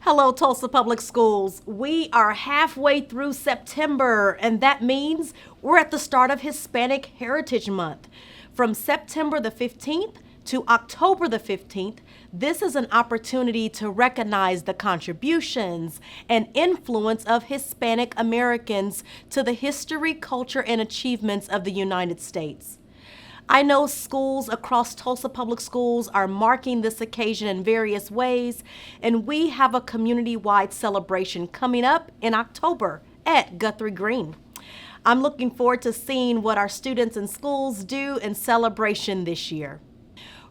Hello, Tulsa Public Schools. We are halfway through September, and that means we're at the start of Hispanic Heritage Month. From September the 15th to October the 15th, this is an opportunity to recognize the contributions and influence of Hispanic Americans to the history, culture, and achievements of the United States. I know schools across Tulsa Public Schools are marking this occasion in various ways, and we have a community-wide celebration coming up in October at Guthrie Green. I'm looking forward to seeing what our students and schools do in celebration this year.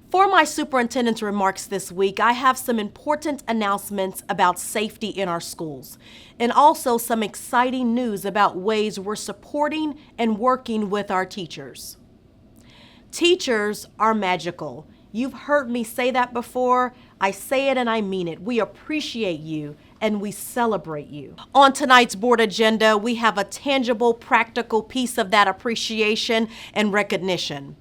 For my superintendent's remarks this week, I have some important announcements about safety in our schools, and also some exciting news about ways we're supporting and working with our teachers. Teachers are magical. You've heard me say that before. I say it and I mean it. We appreciate you and we celebrate you. On tonight's board agenda, we have a tangible, practical piece of that appreciation and recognition.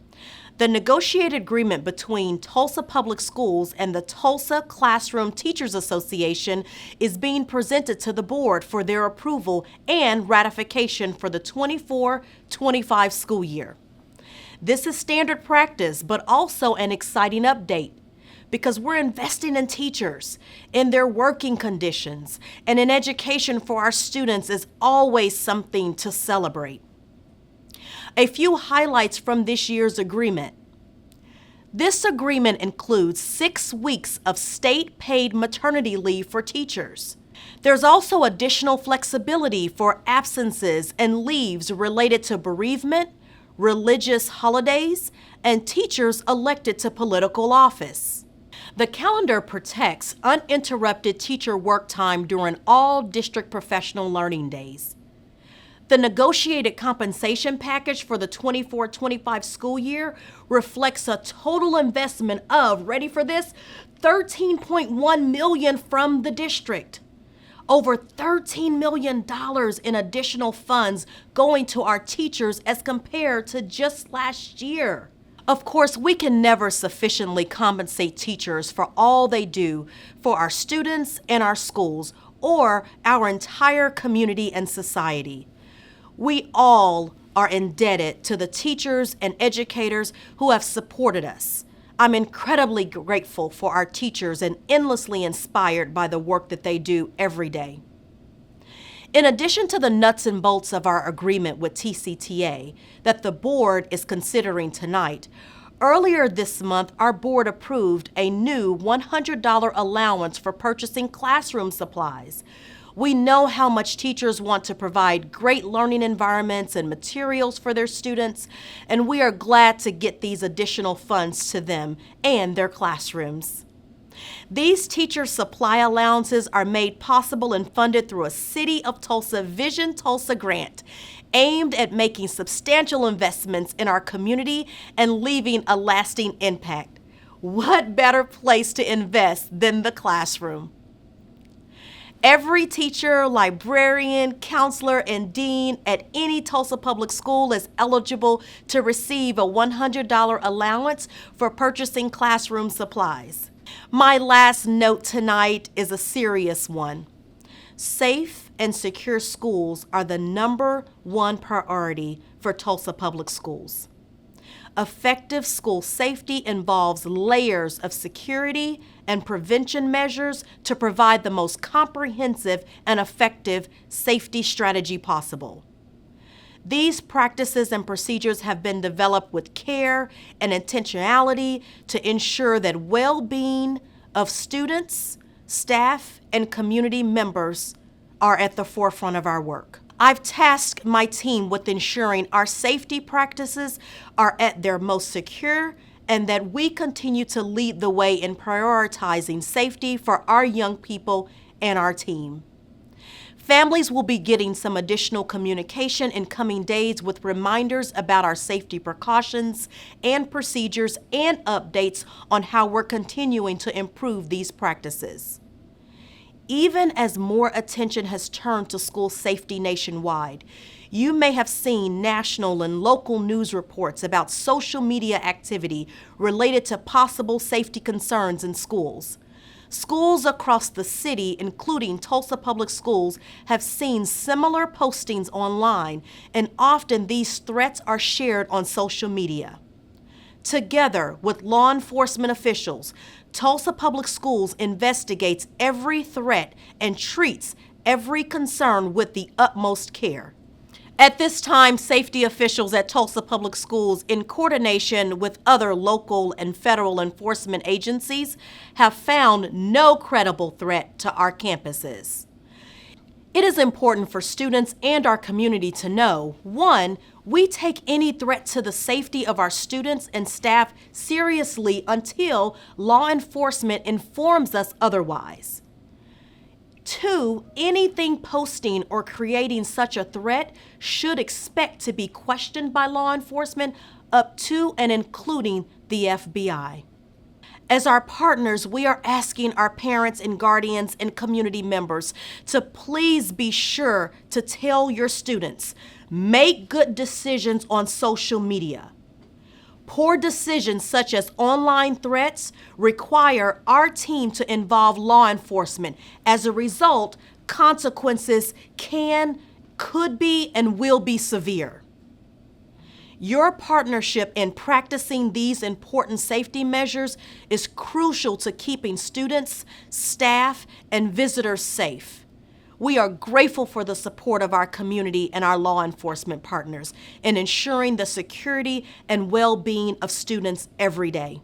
The negotiated agreement between Tulsa Public Schools and the Tulsa Classroom Teachers Association is being presented to the board for their approval and ratification for the 24-25 school year. This is standard practice, but also an exciting update because we're investing in teachers, in their working conditions, and in education for our students is always something to celebrate. A few highlights from this year's agreement. This agreement includes 6 weeks of state-paid maternity leave for teachers. There's also additional flexibility for absences and leaves related to bereavement, religious holidays, and teachers elected to political office. The calendar protects uninterrupted teacher work time during all district professional learning days. The negotiated compensation package for the 24-25 school year reflects a total investment of, ready for this, $13.1 million from the district. Over $13 million in additional funds going to our teachers as compared to just last year. Of course, we can never sufficiently compensate teachers for all they do for our students and our schools or our entire community and society. We all are indebted to the teachers and educators who have supported us. I'm incredibly grateful for our teachers and endlessly inspired by the work that they do every day. In addition to the nuts and bolts of our agreement with TCTA that the board is considering tonight, earlier this month our board approved a new $100 allowance for purchasing classroom supplies. We know how much teachers want to provide great learning environments and materials for their students, and we are glad to get these additional funds to them and their classrooms. These teacher supply allowances are made possible and funded through a City of Tulsa Vision Tulsa grant aimed at making substantial investments in our community and leaving a lasting impact. What better place to invest than the classroom? Every teacher, librarian, counselor, and dean at any Tulsa public school is eligible to receive a $100 allowance for purchasing classroom supplies. My last note tonight is a serious one. Safe and secure schools are the #1 priority for Tulsa Public Schools. Effective school safety involves layers of security and prevention measures to provide the most comprehensive and effective safety strategy possible. These practices and procedures have been developed with care and intentionality to ensure that well-being of students, staff, and community members are at the forefront of our work. I've tasked my team with ensuring our safety practices are at their most secure and that we continue to lead the way in prioritizing safety for our young people and our team. Families will be getting some additional communication in coming days with reminders about our safety precautions and procedures and updates on how we're continuing to improve these practices. Even as more attention has turned to school safety nationwide, you may have seen national and local news reports about social media activity related to possible safety concerns in schools. Schools across the city, including Tulsa Public Schools, have seen similar postings online, and often these threats are shared on social media. Together with law enforcement officials, Tulsa Public Schools investigates every threat and treats every concern with the utmost care. At this time, safety officials at Tulsa Public Schools, in coordination with other local and federal enforcement agencies, have found no credible threat to our campuses. It is important for students and our community to know, one, we take any threat to the safety of our students and staff seriously until law enforcement informs us otherwise. Two, anything posting or creating such a threat should expect to be questioned by law enforcement up to and including the FBI. As our partners, we are asking our parents and guardians and community members to please be sure to tell your students, make good decisions on social media. Poor decisions such as online threats require our team to involve law enforcement. As a result, consequences could be, and will be severe. Your partnership in practicing these important safety measures is crucial to keeping students, staff, and visitors safe. We are grateful for the support of our community and our law enforcement partners in ensuring the security and well-being of students every day.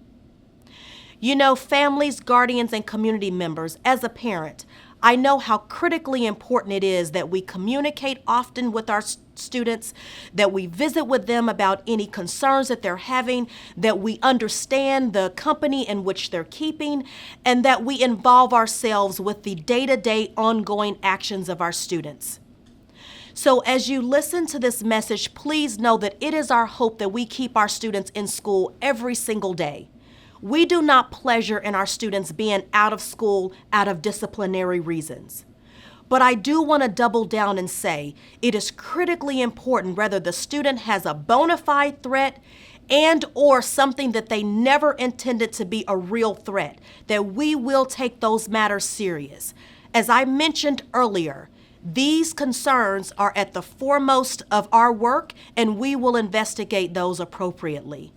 You know, families, guardians, and community members, as a parent, I know how critically important it is that we communicate often with our students, that we visit with them about any concerns that they're having, that we understand the company in which they're keeping, and that we involve ourselves with the day-to-day ongoing actions of our students. So as you listen to this message, please know that it is our hope that we keep our students in school every single day. We do not pleasure in our students being out of school out of disciplinary reasons. But I do want to double down and say it is critically important whether the student has a bona fide threat and or something that they never intended to be a real threat, that we will take those matters serious. As I mentioned earlier, these concerns are at the foremost of our work, and we will investigate those appropriately.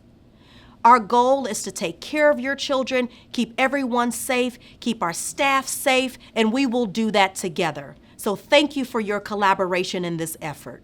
Our goal is to take care of your children, keep everyone safe, keep our staff safe, and we will do that together. So thank you for your collaboration in this effort.